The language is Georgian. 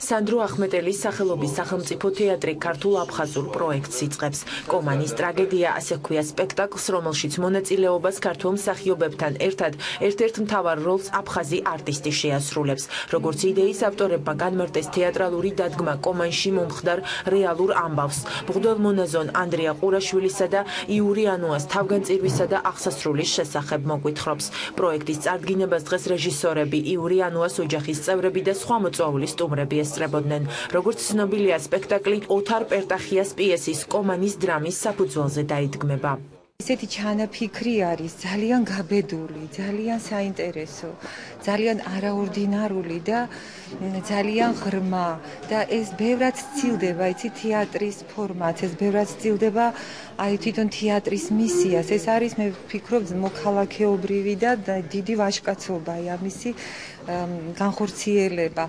სანდრო ახმეტელის სახელობის სახელმწიფო თეატრი ქართულ აფხაზურ პროექტს იწყებს. კომანის ტრაგედია ასე ჰქვია სპექტაკლს, რომელშიც მონაწილეობას ქართულ მსახიობებთან ერთად ერთ-ერთ მთავარ როლს აფხაზი არტისტი შეასრულებს. როგორც იდეის ავტორებმა განმარტეს თეატრალური დადგმა კომანში მომხდარ რეალურ ამბავს. მღვდელმონაზონ ანდრია ყურაშვილისა და იური ანუას თავგანწირვისა და აღსასრულის შესახებ მოგვითხრობს. პროექტის წარდგინებას დღეს რეჟისორები იური ანუას ოჯახის წევრები და სხვა მოწვეული სტუმრები ესწრებოდნენ. როგორც ცნობილია, სპექტაკლი ოთარ პერტახიას პიესის კომანის დრამის საფუძველზე დაიდგმება. ესეთი ჩანაფიქრი არის ძალიან გაბედული, ძალიან საინტერესო, ძალიან არაორდინარული და ძალიან ღრმა და ეს ბევრად სცილდება, იცი თეატრის ფორმატს, ეს ბევრად სცილდება აი თვითონ თეატრის მისიას. ეს არის მე ვფიქრობ მოქალაქეობრივი და დიდი ვაჟკაცობა, აი ამისი განხორციელება.